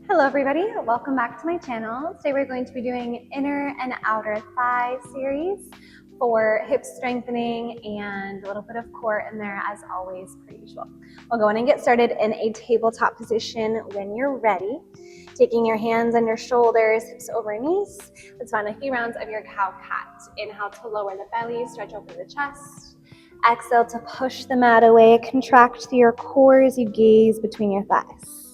Hello everybody, welcome back to my channel. Today we're going to be doing inner and outer thigh series for hip strengthening and a little bit of core in there as always per usual. We'll go in and get started in a tabletop position when you're ready. Taking your hands on your shoulders, hips over knees. Let's find a few rounds of your cow-cat. Inhale to lower the belly, stretch open the chest. Exhale to push the mat away, contract through your core as you gaze between your thighs.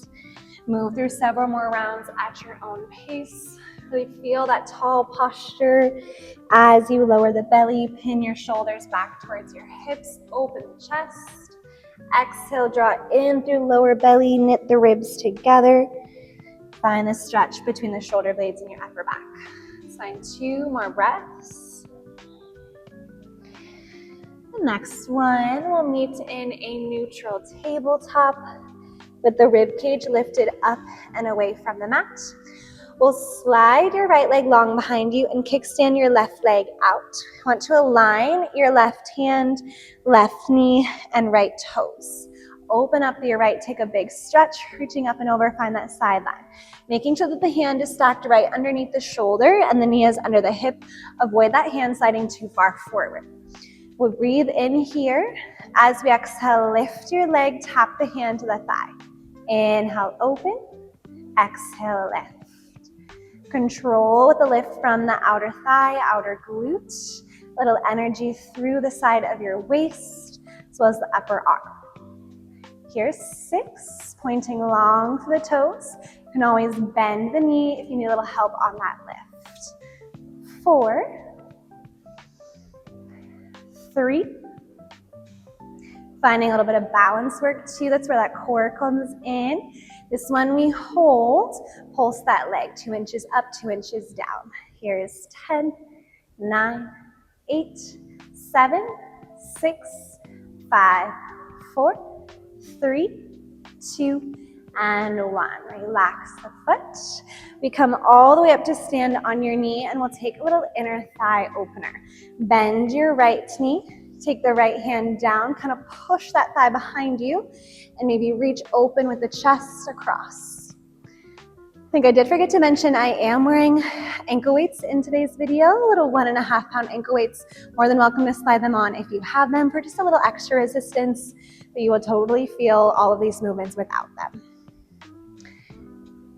Move through several more rounds at your own pace. Really feel that tall posture as you lower the belly, pin your shoulders back towards your hips, open the chest. Exhale, draw in through lower belly, knit the ribs together. Find the stretch between the shoulder blades and your upper back. Let's find 2 more breaths. The next one, we'll meet in a neutral tabletop with the rib cage lifted up and away from the mat. We'll slide your right leg long behind you and kickstand your left leg out. You want to align your left hand, left knee, and right toes. Open up your right, take a big stretch, reaching up and over, find that sideline. Making sure that the hand is stacked right underneath the shoulder and the knee is under the hip. Avoid that hand sliding too far forward. We'll breathe in here. As we exhale, lift your leg, tap the hand to the thigh. Inhale, open. Exhale, lift. Control with the lift from the outer thigh, outer glute. Little energy through the side of your waist, as well as the upper arm. Here's 6, pointing long to the toes. You can always bend the knee if you need a little help on that lift. 4, 3, finding a little bit of balance work too. That's where that core comes in. This one we hold, pulse that leg 2 inches up, 2 inches down. Here's 10, 9, 8, 7, 6, 5, 4, 3, 2, and 1. Relax the foot. We come all the way up to stand on your knee and we'll take a little inner thigh opener. Bend your right knee. Take the right hand down, kind of push that thigh behind you, and maybe reach open with the chest across. I think I did forget to mention I am wearing ankle weights in today's video, little 1.5 pound ankle weights. More than welcome to slide them on if you have them for just a little extra resistance, but you will totally feel all of these movements without them.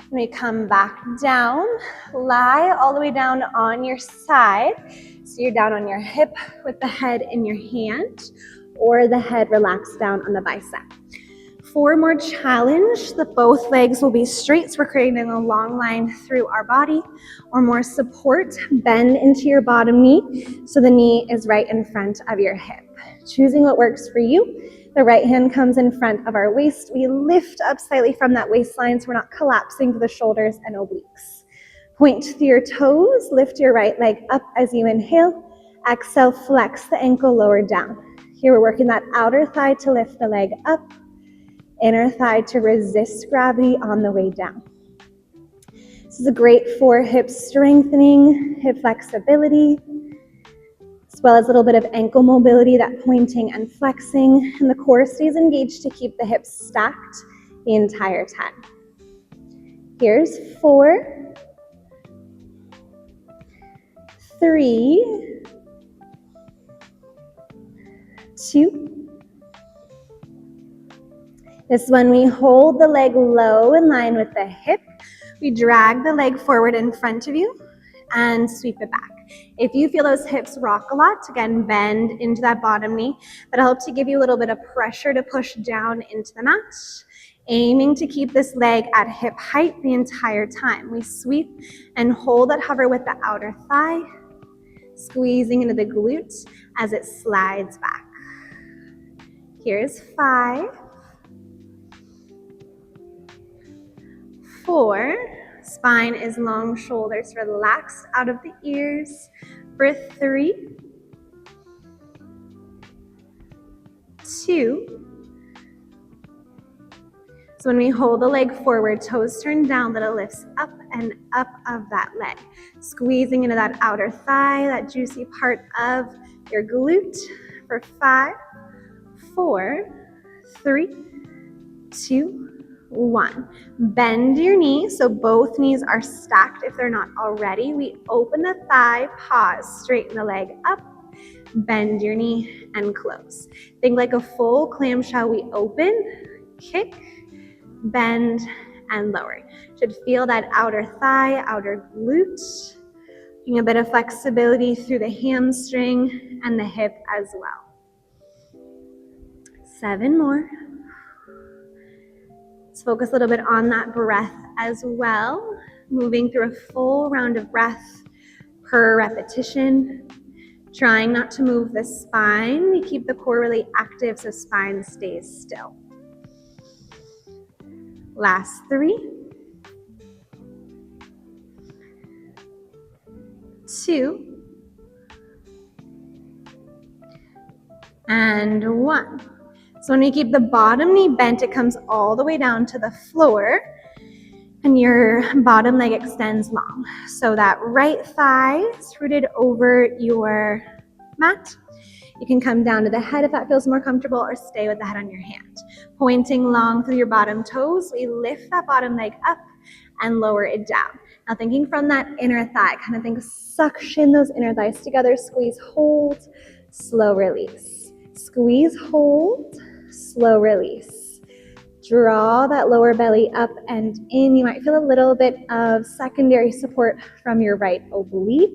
When we come back down, lie all the way down on your side. So you're down on your hip with the head in your hand, or the head relaxed down on the bicep. 4 more challenge. Both legs will be straight, so we're creating a long line through our body. Or more support, bend into your bottom knee, so the knee is right in front of your hip. Choosing what works for you. The right hand comes in front of our waist. We lift up slightly from that waistline so we're not collapsing to the shoulders and obliques. Point to your toes, lift your right leg up as you inhale. Exhale, flex the ankle lower down. Here we're working that outer thigh to lift the leg up, inner thigh to resist gravity on the way down. This is great for hip strengthening, hip flexibility, as well as a little bit of ankle mobility, that pointing and flexing, and the core stays engaged to keep the hips stacked the entire time. Here's 4, 3, 2. This one we hold the leg low in line with the hip. We drag the leg forward in front of you and sweep it back. If you feel those hips rock a lot, again, bend into that bottom knee. That'll help to give you a little bit of pressure to push down into the mat. Aiming to keep this leg at hip height the entire time. We sweep and hold that hover with the outer thigh, squeezing into the glute as it slides back. Here's 5, 4, spine is long, shoulders relaxed out of the ears. For 3, 2. So when we hold the leg forward, toes turn down, that it lifts up and up of that leg. Squeezing into that outer thigh, that juicy part of your glute. For 5, 4, 3, 2, 1. Bend your knee so both knees are stacked if they're not already. We open the thigh, pause, straighten the leg up, bend your knee, and close. Think like a full clamshell. We open, kick, bend, and lower. Should feel that outer thigh, outer glute. Getting a bit of flexibility through the hamstring and the hip as well. 7 more. Let's focus a little bit on that breath as well. Moving through a full round of breath per repetition. Trying not to move the spine. We keep the core really active so spine stays still. Last 3. 2. And 1. So when we keep the bottom knee bent, it comes all the way down to the floor and your bottom leg extends long. So that right thigh is rooted over your mat. You can come down to the head if that feels more comfortable, or stay with the head on your hand. Pointing long through your bottom toes, we lift that bottom leg up and lower it down. Now thinking from that inner thigh, kind of think suction those inner thighs together, squeeze, hold, slow release. Squeeze, hold, slow release. Draw that lower belly up and in. You might feel a little bit of secondary support from your right oblique.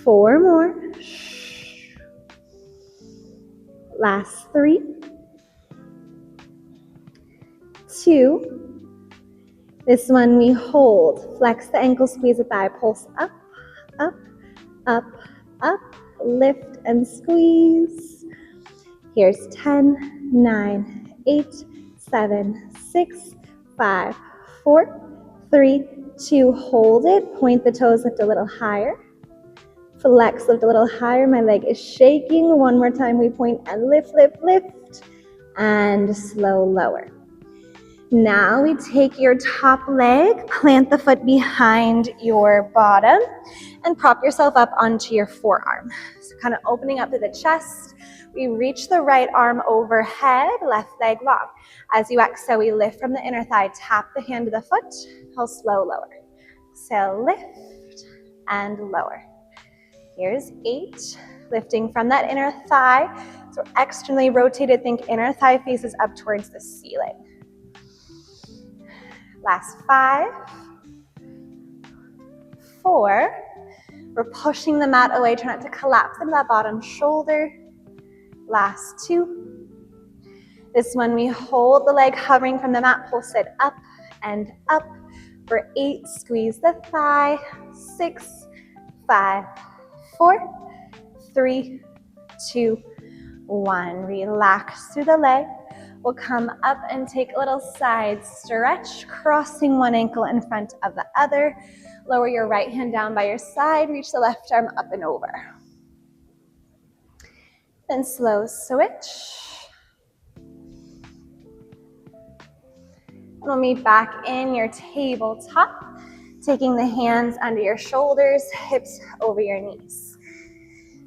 4 more. Last 3. 2. This one we hold. Flex the ankle, squeeze the thigh, pulse up, up, up, up. Lift and squeeze. Here's 10, 9, 8, 7, 6, 5, 4, 3, 2. Hold it. Point the toes, lift a little higher. Flex, lift a little higher. My leg is shaking. One more time, we point and lift, lift, lift. And slow lower. Now we take your top leg, plant the foot behind your bottom, and prop yourself up onto your forearm. So kind of opening up to the chest. We reach the right arm overhead, left leg long. As you exhale, we lift from the inner thigh, tap the hand to the foot, pull slow lower. So lift and lower. Here's 8, lifting from that inner thigh. So externally rotated, think inner thigh faces up towards the ceiling. Last 5, 4. We're pushing the mat away, try not to collapse into that bottom shoulder. Last 2. This one we hold the leg hovering from the mat, pulse it up and up. For 8, squeeze the thigh. 6, 5, 4, 3, 2, 1. Relax through the leg. We'll come up and take a little side stretch, crossing one ankle in front of the other. Lower your right hand down by your side, reach the left arm up and over. Then slow switch. We'll meet back in your tabletop, taking the hands under your shoulders, hips over your knees.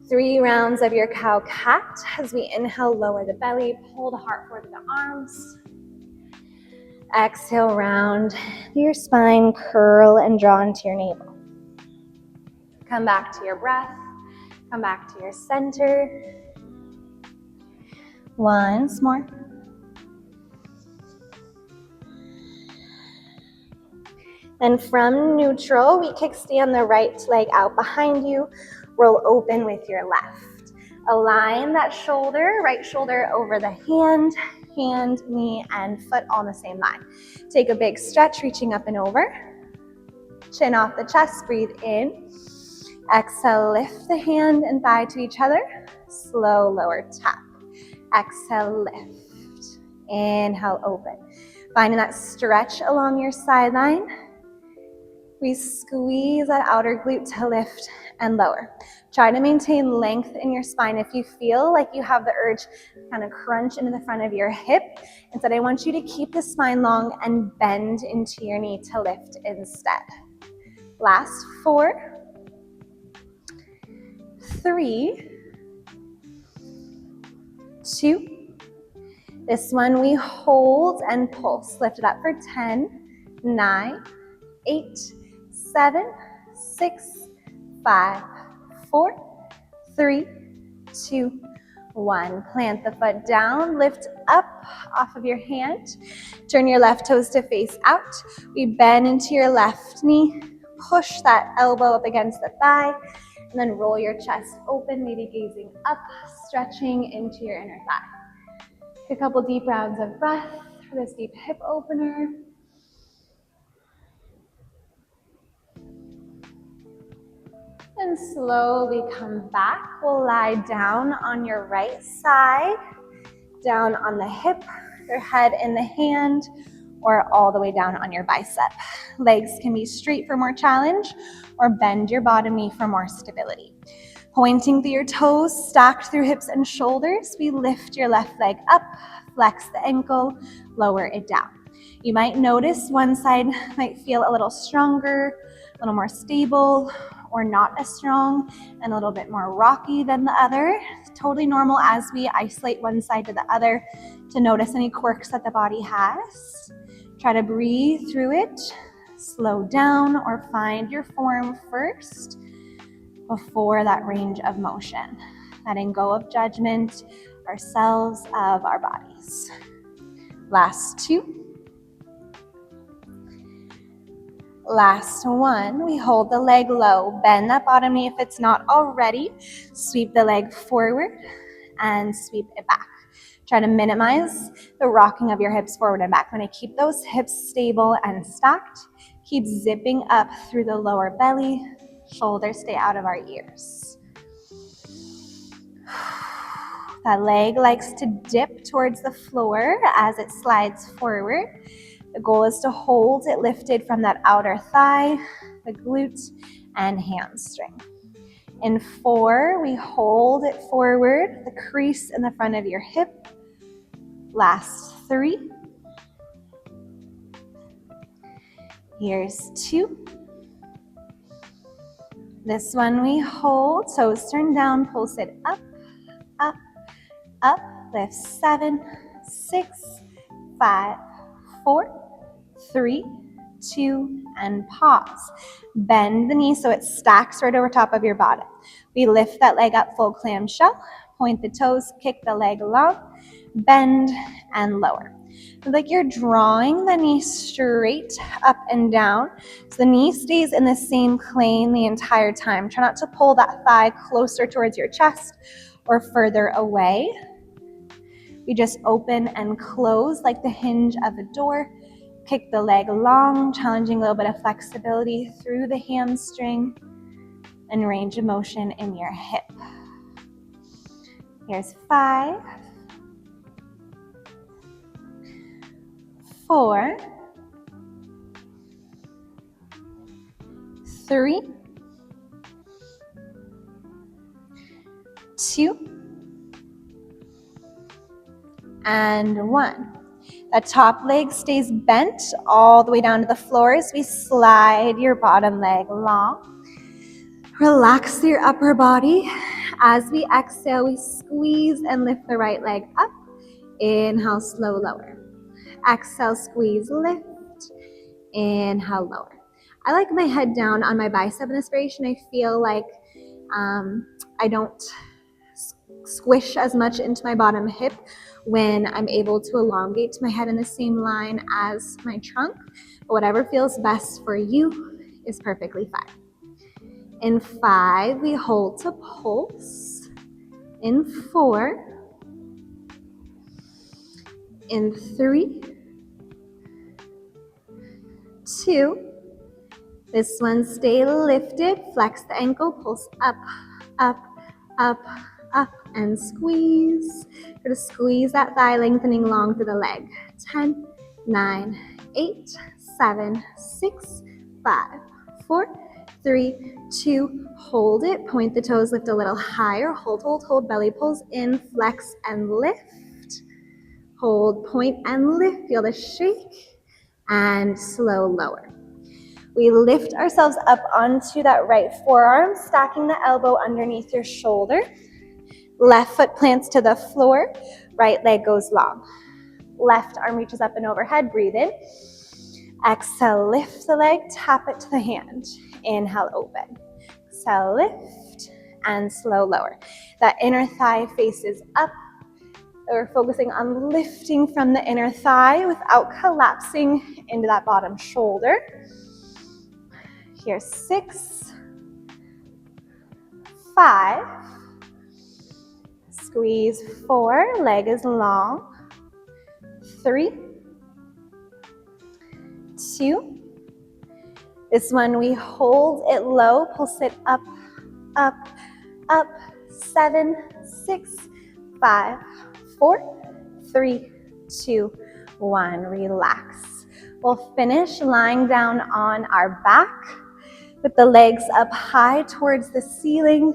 3 rounds of your cow cat. As we inhale, lower the belly, pull the heart forward to the arms. Exhale, round your spine, curl and draw into your navel. Come back to your breath. Come back to your center. Once more. And from neutral, we kickstand the right leg out behind you. Roll open with your left. Align that shoulder, right shoulder over the hand, knee, and foot all in the same line. Take a big stretch, reaching up and over. Chin off the chest, breathe in. Exhale, lift the hand and thigh to each other. Slow, lower, tap. Exhale, lift. Inhale, open. Finding that stretch along your sideline. We squeeze that outer glute to lift and lower. Try to maintain length in your spine. If you feel like you have the urge to kind of crunch into the front of your hip, instead I want you to keep the spine long and bend into your knee to lift instead. Last 4, 3, 2. This one we hold and pulse. Lift it up for 10, 9, 8, 7, 6, 5, 4, 3, 2, 1. Plant the foot down, lift up off of your hand. Turn your left toes to face out. We bend into your left knee. Push that elbow up against the thigh. And then roll your chest open, maybe gazing up, stretching into your inner thigh. Take a couple deep rounds of breath for this deep hip opener. And slowly come back. We'll lie down on your right side, down on the hip, your head in the hand, or all the way down on your bicep. Legs can be straight for more challenge, or bend your bottom knee for more stability. Pointing through your toes, stacked through hips and shoulders, we lift your left leg up, flex the ankle, lower it down. You might notice one side might feel a little stronger, a little more stable, or not as strong, and a little bit more rocky than the other. It's totally normal as we isolate one side to the other to notice any quirks that the body has. Try to breathe through it, slow down, or find your form first before that range of motion. Letting go of judgment, ourselves, of our bodies. Last two. Last one, we hold the leg low, bend that bottom knee if it's not already, sweep the leg forward and sweep it back. Try to minimize the rocking of your hips forward and back. When I keep those hips stable and stacked, keep zipping up through the lower belly, shoulders stay out of our ears. That leg likes to dip towards the floor as it slides forward. The goal is to hold it lifted from that outer thigh, the glute, and hamstring. In 4, we hold it forward, the crease in the front of your hip. Last 3. Here's 2. This one we hold, toes turn down, pulse it up, up, up. Lift 7, 6, 5, 4, 3, 2, and pause. Bend the knee so it stacks right over top of your bottom. We lift that leg up full clamshell, point the toes, kick the leg long, bend and lower. It's like you're drawing the knee straight up and down. So the knee stays in the same plane the entire time. Try not to pull that thigh closer towards your chest or further away. We just open and close like the hinge of a door. Kick the leg long, challenging a little bit of flexibility through the hamstring and range of motion in your hip. Here's 5, 4, 3, 2, and 1. That top leg stays bent all the way down to the floor as we slide your bottom leg long. Relax your upper body. As we exhale, we squeeze and lift the right leg up. Inhale, slow, lower. Exhale, squeeze, lift. Inhale, lower. I like my head down on my bicep in this variation. I feel like I don't squish as much into my bottom hip when I'm able to elongate my head in the same line as my trunk. But whatever feels best for you is perfectly fine. In 5, we hold to pulse. In 4, in 3, 2, this one stay lifted, flex the ankle, pulse up, up, up, up, and squeeze. Try to squeeze that thigh, lengthening long through the leg. 10, 9, 8, 7, 6, 5, 4, 3, 2, hold it. Point the toes, lift a little higher. Hold, hold, hold. Belly pulls in, flex and lift. Hold, point and lift. Feel the shake and slow lower. We lift ourselves up onto that right forearm, stacking the elbow underneath your shoulder. Left foot plants to the floor, right leg goes long. Left arm reaches up and overhead, breathe in. Exhale, lift the leg, tap it to the hand. Inhale, open. Exhale, lift, and slow lower. That inner thigh faces up. We're focusing on lifting from the inner thigh without collapsing into that bottom shoulder. Here's 6, 5, squeeze 4, leg is long, 3, 2. This one we hold it low, pulse it up, up, up. 7, 6, 5, 4, 3, 2, 1. Relax. We'll finish lying down on our back with the legs up high towards the ceiling,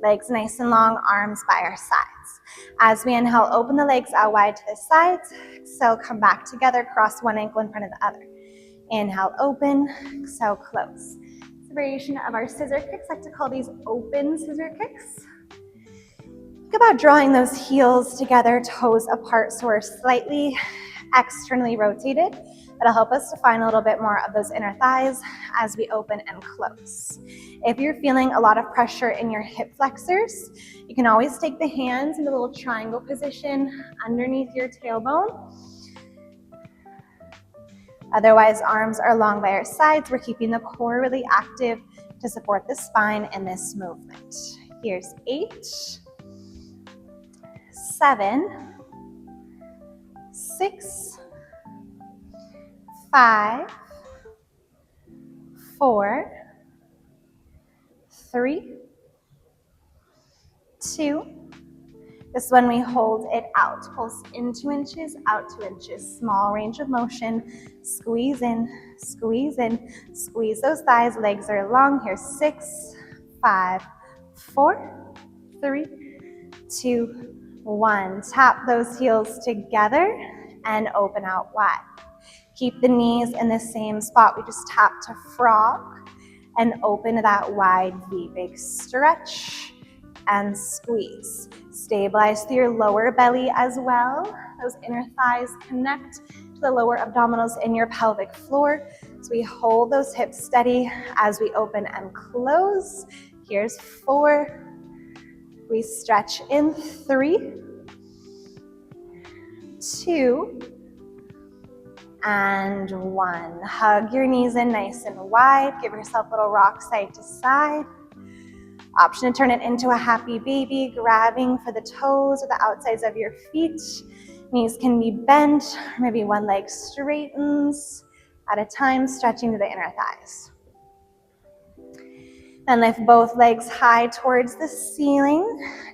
legs nice and long, arms by our sides. As we inhale, open the legs out wide to the sides. Exhale, come back together, cross one ankle in front of the other. Inhale, open, exhale, close. It's a variation of our scissor kicks. I like to call these open scissor kicks. Think about drawing those heels together, toes apart, so we're slightly externally rotated. That'll help us to find a little bit more of those inner thighs as we open and close. If you're feeling a lot of pressure in your hip flexors, you can always take the hands in the little triangle position underneath your tailbone. Otherwise, arms are long by our sides. We're keeping the core really active to support the spine in this movement. Here's 8, 7, 6, 5, 4, 3, 2. This one we hold it out. Pulse in 2 inches, out 2 inches. Small range of motion. Squeeze in, squeeze in. Squeeze those thighs. Legs are long. Here's 6, 5, 4, 3, 2, 1. Tap those heels together and open out wide. Keep the knees in the same spot. We just tap to frog and open that wide V. Big stretch and squeeze. Stabilize through your lower belly as well. Those inner thighs connect to the lower abdominals in your pelvic floor. So we hold those hips steady as we open and close. Here's 4. We stretch in 3, 2, and 1. Hug your knees in nice and wide. Give yourself a little rock side to side. Option to turn it into a happy baby, grabbing for the toes or the outsides of your feet. Knees can be bent, or maybe one leg straightens at a time, stretching to the inner thighs. Then lift both legs high towards the ceiling.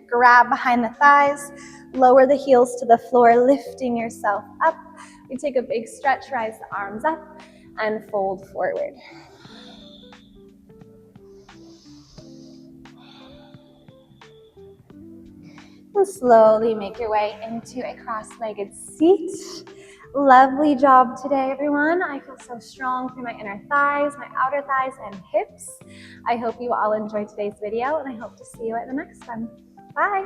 Grab behind the thighs, lower the heels to the floor, lifting yourself up. We take a big stretch, rise the arms up, and fold forward. And slowly make your way into a cross-legged seat. Lovely job today, everyone. I feel so strong through my inner thighs, my outer thighs, and hips. I hope you all enjoyed today's video, and I hope to see you at the next one. Bye.